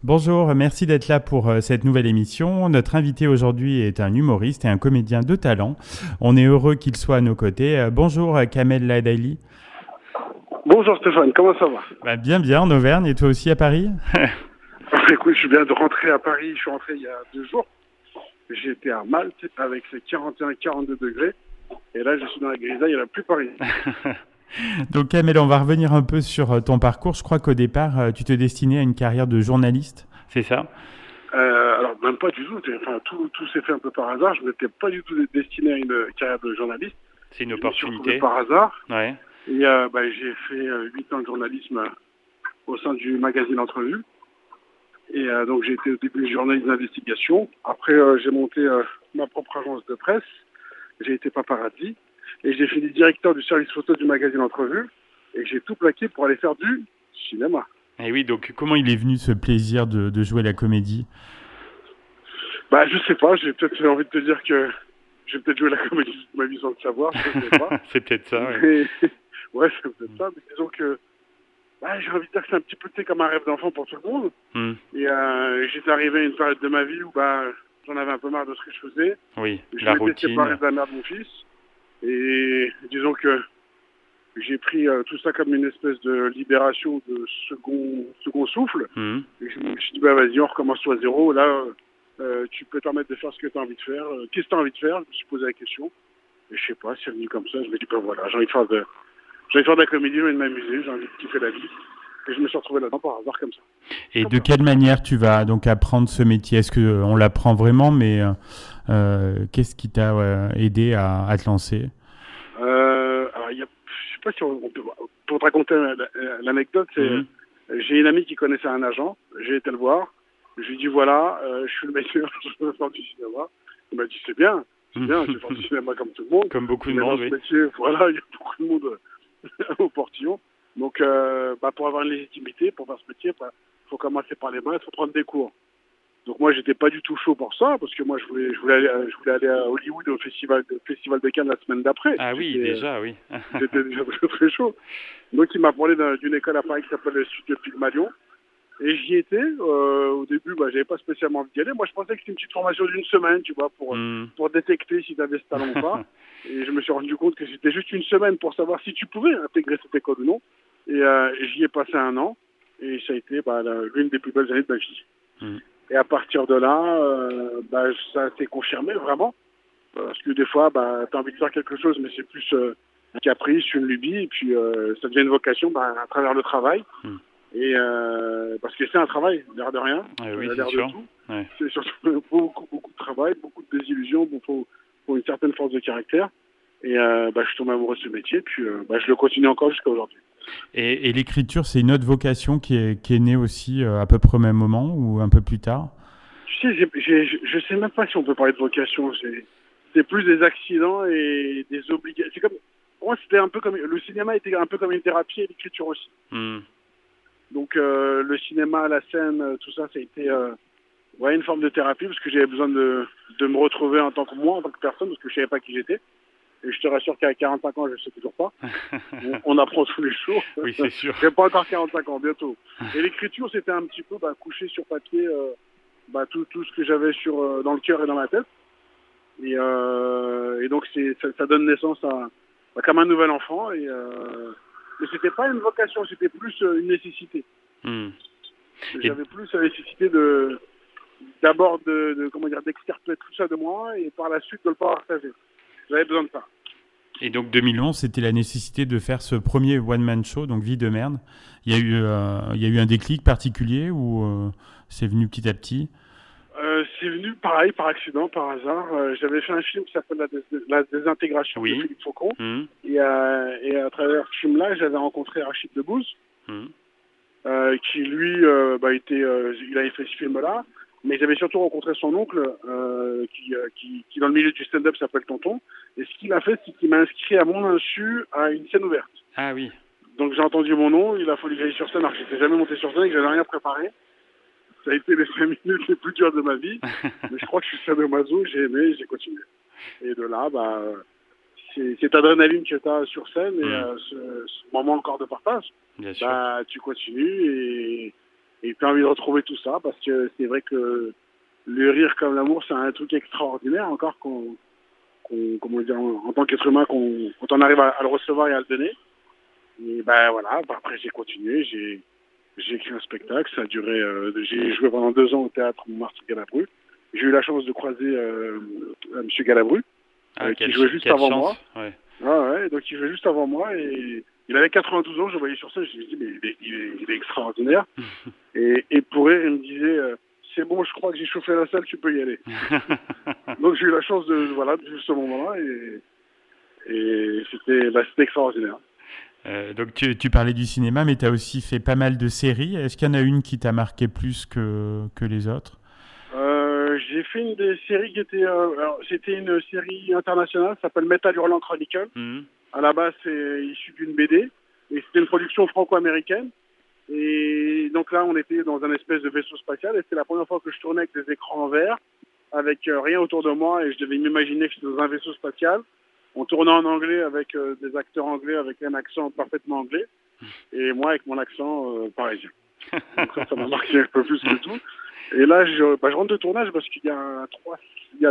Bonjour, merci d'être là pour cette nouvelle émission. Notre invité aujourd'hui est un humoriste et un comédien de talent. On est heureux qu'il soit à nos côtés. Bonjour Kamel Ladaili. Bonjour Stéphane, comment ça va? Bien, bien, en Auvergne et toi aussi à Paris. Écoute, je viens de rentrer à Paris, je suis rentré il y a 2 jours. J'étais à Malte avec ses 41-42 degrés. Et là, je suis dans la grisaille à la plus Paris. Donc Kamel, on va revenir un peu sur ton parcours. Je crois qu'au départ, tu te destinais à une carrière de journaliste. C'est ça? Alors, même pas du tout. Enfin, tout s'est fait un peu par hasard. Je n'étais pas du tout destiné à une carrière de journaliste. C'est une Je me suis retrouvé opportunité. par hasard. Ouais. Et j'ai fait 8 ans de journalisme au sein du magazine Entrevue. Et donc, j'ai été au début journaliste d'investigation. Après, j'ai monté ma propre agence de presse. J'ai été paparazzi. Et j'ai fini directeur du service photo du magazine Entrevue. Et j'ai tout plaqué pour aller faire du cinéma. Et oui, donc comment il est venu ce plaisir de jouer la comédie? Je sais pas. J'ai peut-être envie de te dire que j'ai peut-être joué la comédie de ma vie sans le savoir. Je sais pas. C'est peut-être ça, ouais. Mais, ouais, c'est peut-être ça. Mais disons que j'ai envie de dire que c'est un petit peu comme un rêve d'enfant pour tout le monde. Mm. Et j'étais arrivé à une période de ma vie où j'en avais un peu marre de ce que je faisais. Oui, Je la m'étais séparé routine. de la mère de mon fils. Et disons que j'ai pris tout ça comme une espèce de libération de second souffle. Mm. Et je me suis dit, vas-y, on recommence tout à zéro. Là, tu peux te permettre de faire ce que tu as envie de faire. Qu'est-ce que tu as envie de faire? Je me suis posé la question. Et je sais pas, c'est venu comme ça. Je me dis, voilà, j'ai envie de faire de la comédie, j'ai envie de m'amuser, j'ai envie de kiffer la vie. Et je me suis retrouvé là-dedans par hasard comme ça. Et Comme de ça. quelle manière tu vas donc apprendre ce métier? Est-ce qu'on l'apprend vraiment, mais qu'est-ce qui t'a aidé à te lancer? Je sais pas si on peut. Pour te raconter l'anecdote, Mhm. j'ai une amie qui connaissait un agent. J'ai été le voir. Je lui ai dit voilà, je suis le meilleur, je veux faire du cinéma. Il m'a dit c'est bien, je vais faire du cinéma comme tout le monde. Comme beaucoup de Mais dans monde, ce oui. métier, voilà, il y a beaucoup de monde au portillon. Donc, pour avoir une légitimité, pour faire ce métier, faut commencer par les bases, faut prendre des cours. Donc moi, j'étais pas du tout chaud pour ça, parce que moi, je voulais aller à Hollywood au festival de Cannes la semaine d'après. Ah oui, déjà, oui. J'étais déjà très, très chaud. Donc il m'a parlé d'une école à Paris qui s'appelle le Studio Pygmalion. Et j'y étais. Au début, j'avais pas spécialement envie d'y aller. Moi, je pensais que c'était une petite formation d'une semaine, tu vois, Hmm. pour détecter si tu avais ce talent ou pas. Et je me suis rendu compte que c'était juste une semaine pour savoir si tu pouvais intégrer cette école ou non. Et j'y ai passé un an. Et ça a été l'une des plus belles années de ma vie. Hmm. Et à partir de là, ça s'est confirmé vraiment. Parce que des fois, tu as envie de faire quelque chose, mais c'est plus un caprice, une lubie. Et puis, ça devient une vocation à travers le travail. Hmm. Et parce que c'est un travail, l'air de rien, Oui, c'est l'air de sûr. tout. Ouais. C'est surtout beaucoup, beaucoup de travail, beaucoup de désillusions. Il faut une certaine force de caractère. Et je suis tombé amoureux de ce métier. Puis, je le continue encore jusqu'à aujourd'hui. Et l'écriture, c'est une autre vocation qui est née aussi à peu près au même moment ou un peu plus tard? Tu sais, je sais même pas si on peut parler de vocation. C'est plus des accidents et des obligations. C'est comme, pour moi, c'était un peu comme le cinéma était un peu comme une thérapie et l'écriture aussi. Hmm. Donc le cinéma, la scène, tout ça, ça a été une forme de thérapie parce que j'avais besoin de me retrouver en tant que moi, en tant que personne, parce que je savais pas qui j'étais. Et je te rassure qu'à 45 ans, je ne sais toujours pas. On apprend tous les jours. Oui, c'est sûr. J'ai pas encore 45 ans, bientôt. Et l'écriture, c'était un petit peu coucher sur papier tout ce que j'avais dans le cœur et dans la tête. Et donc, ça donne naissance à comme un nouvel enfant. Mais c'était pas une vocation, c'était plus une nécessité. Hmm. Et, J'avais plus la nécessité d'abord d'extirper tout ça de moi et par la suite de le partager. J'avais besoin de ça. et donc 2011, c'était la nécessité de faire ce premier one-man show, donc Vie de merde. Il y a eu un déclic particulier ou c'est venu petit à petit? C'est venu pareil, par accident, par hasard. J'avais fait un film qui s'appelle La Désintégration de Oui. Philippe Faucon. Hmm. Et à travers ce film-là, j'avais rencontré Rachid Debbouze, Hmm. qui lui, il avait fait ce film-là. Mais j'avais surtout rencontré son oncle, qui dans le milieu du stand-up s'appelle Tonton. Et ce qu'il a fait, c'est qu'il m'a inscrit à mon insu à une scène ouverte. Ah oui. Donc j'ai entendu mon nom, il a fallu que j'aille sur scène, alors que j'étais jamais monté sur scène et que j'avais rien préparé. Ça a été les 5 minutes les plus dures de ma vie. Mais je crois que je suis sadomaso, j'ai aimé, j'ai continué. Et de là, c'est cette adrénaline que tu as sur scène et Hmm. ce moment encore de partage. Bien sûr. Tu continues Et tu as envie de retrouver tout ça parce que c'est vrai que le rire comme l'amour, c'est un truc extraordinaire encore comment dire, en tant qu'être humain, quand on arrive à le recevoir et à le donner. Et ben voilà, après j'ai continué, j'ai écrit un spectacle, ça a duré, j'ai joué pendant 2 ans au théâtre Montmartre Galabru. J'ai eu la chance de croiser Monsieur Galabru, qui jouait juste quelle avant chance. moi. Ouais. Ah ouais, donc il jouait juste avant moi et il avait 92 ans, je le voyais sur scène, je me suis dit, mais il est extraordinaire. Et pour rire, il me disait, c'est bon, je crois que j'ai chauffé la salle, tu peux y aller. Donc j'ai eu la chance de vivre ce moment-là et c'était extraordinaire. Donc tu parlais du cinéma, mais tu as aussi fait pas mal de séries. Est-ce qu'il y en a une qui t'a marqué plus que les autres? J'ai fait une des séries qui était, alors, c'était une série internationale, ça s'appelle Metal Hurlant Chronicle. À la base, c'est issu d'une BD et c'était une production franco-américaine. Et donc là, on était dans un espèce de vaisseau spatial et c'était la première fois que je tournais avec des écrans en verre, avec rien autour de moi et je devais m'imaginer que j'étais dans un vaisseau spatial. On tournait en anglais avec des acteurs anglais avec un accent parfaitement anglais et moi avec mon accent parisien. Donc ça m'a marqué un peu plus que tout. Et là, je rentre de tournage parce qu'il y a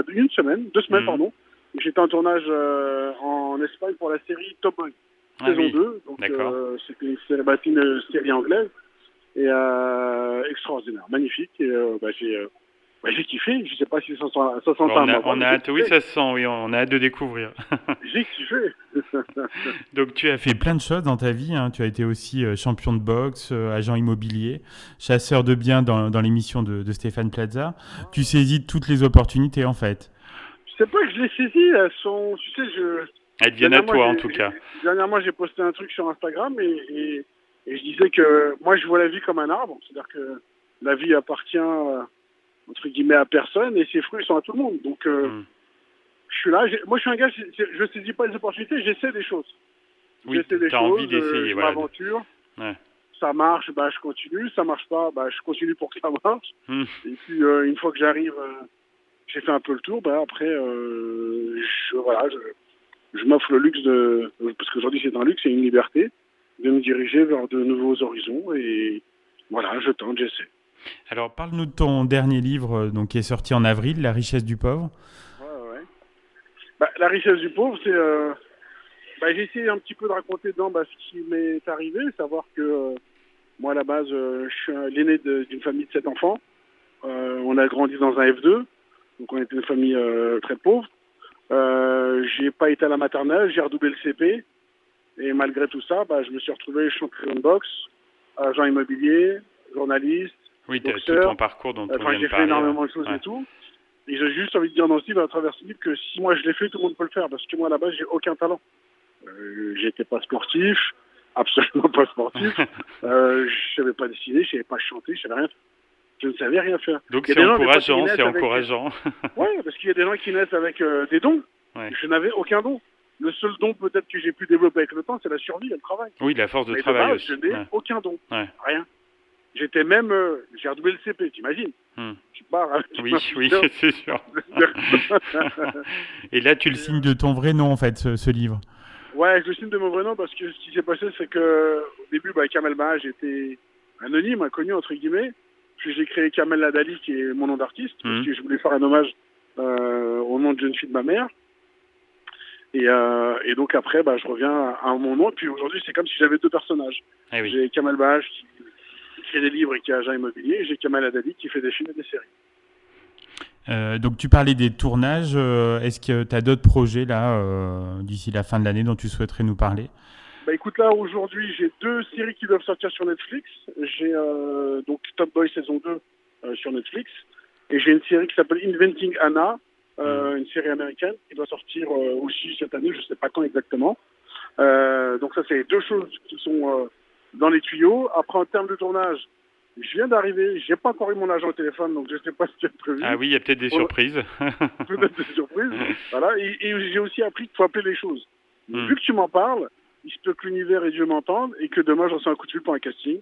2 semaines, pardon. J'étais en tournage en Espagne pour la série Top Boy, saison 2. Donc c'était une série anglaise et extraordinaire, magnifique. Et j'ai kiffé. Je sais pas si ça s'entend. On a hâte, oui, ça se sent, oui, on a hâte de découvrir. J'ai kiffé. Donc tu as fait plein de choses dans ta vie, hein. Tu as été aussi champion de boxe, agent immobilier, chasseur de biens dans l'émission de Stéphane Plaza. Tu saisis toutes les opportunités en fait. Je sais pas que je les saisis, elles sont, tu sais, elles viennent à toi en tout cas. Dernièrement, j'ai posté un truc sur Instagram et je disais que moi je vois la vie comme un arbre, c'est-à-dire que la vie appartient entre guillemets à personne et ses fruits sont à tout le monde. Donc je suis là, moi je suis un gars, je saisis pas les opportunités, j'essaie des choses. Oui, tu as envie d'essayer, je m'aventure. Ouais. Ça marche, je continue. Ça marche pas, je continue pour que ça marche. Et puis une fois que j'arrive, j'ai fait un peu le tour. Après, je m'offre le luxe parce qu'aujourd'hui c'est un luxe et une liberté, de me diriger vers de nouveaux horizons. Et voilà, je tente, j'essaie. Alors, parle-nous de ton dernier livre, donc qui est sorti en avril, La richesse du pauvre. Ouais. La richesse du pauvre, c'est j'ai essayé un petit peu de raconter dedans ce qui m'est arrivé, savoir que moi, à la base, je suis l'aîné d'une famille de 7 enfants. On a grandi dans un F2, donc on était une famille très pauvre. J'ai pas été à la maternelle, j'ai redoublé le CP. Et malgré tout ça, je me suis retrouvé champion de boxe, agent immobilier, journaliste, oui, boxeur. Tout ton parcours dont on vient de parler. J'ai fait énormément de choses et tout. Et j'ai juste envie de dire dans ce livre, à travers ce livre, que si moi je l'ai fait, tout le monde peut le faire. Parce que moi, à la base, j'ai aucun talent. J'étais pas sportif, absolument pas sportif. Je savais pas dessiner, je savais pas chanter, je savais rien. Je ne savais rien faire. Donc c'est encourageant, c'est encourageant. Oui, parce qu'il y a des gens qui naissent avec des dons. Ouais. Je n'avais aucun don. Le seul don peut-être que j'ai pu développer avec le temps, c'est la survie et le travail. Oui, la force de travail aussi. Je n'ai aucun don. Ouais. Rien. J'étais même... j'ai redoublé le CP, t'imagines. Je pars... Oui, c'est sûr. Et là, tu le signes de ton vrai nom, en fait, ce livre. Ouais, je le signe de mon vrai nom parce que ce qui s'est passé, c'est que au début, Kamel Bahaj j'étais anonyme, inconnu, entre guillemets. Puis j'ai créé Kamel Ladali, qui est mon nom d'artiste, parce que je voulais faire un hommage au nom de jeune fille de ma mère. Et donc après, je reviens à mon nom. Et puis aujourd'hui, c'est comme si j'avais 2 personnages. Eh oui. J'ai Kamel Bahaj qui crée des livres et qui est agent immobilier. Et j'ai Kamel Ladali qui fait des films et des séries. Donc tu parlais des tournages. Est-ce que tu as d'autres projets là d'ici la fin de l'année dont tu souhaiterais nous parler? Écoute, là aujourd'hui j'ai 2 séries qui doivent sortir sur Netflix. J'ai donc Top Boy saison 2 sur Netflix. Et j'ai une série qui s'appelle Inventing Anna, une série américaine qui doit sortir aussi cette année, je ne sais pas quand exactement. Donc ça c'est 2 choses qui sont dans les tuyaux. Après en termes de tournage, je viens d'arriver, j'ai pas encore eu mon agent au téléphone, donc je sais pas ce qu'il y a prévu. Ah oui, il y a peut-être des surprises. Peut-être des surprises. Voilà. Et j'ai aussi appris qu'il faut appeler les choses. Vu que tu m'en parles, il se peut que l'univers et Dieu m'entendent et que demain j'en sois un coup de fil pour un casting.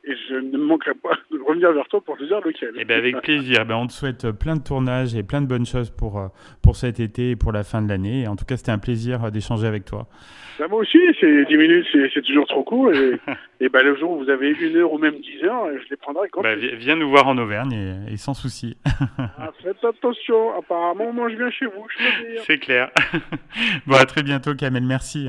et je ne manquerai pas de revenir vers toi pour te dire lequel. Eh ben avec plaisir. On te souhaite plein de tournages et plein de bonnes choses pour cet été et pour la fin de l'année. Et en tout cas, c'était un plaisir d'échanger avec toi. Ben, moi aussi, 10 minutes, c'est toujours trop court. Et ben, le jour où vous avez 1 heure ou même 10 heures, je les prendrai quand même. Viens nous voir en Auvergne et sans souci. Faites attention, apparemment on mange bien chez vous, je peux dire. C'est clair. Bon, à très bientôt, Kamel. Merci.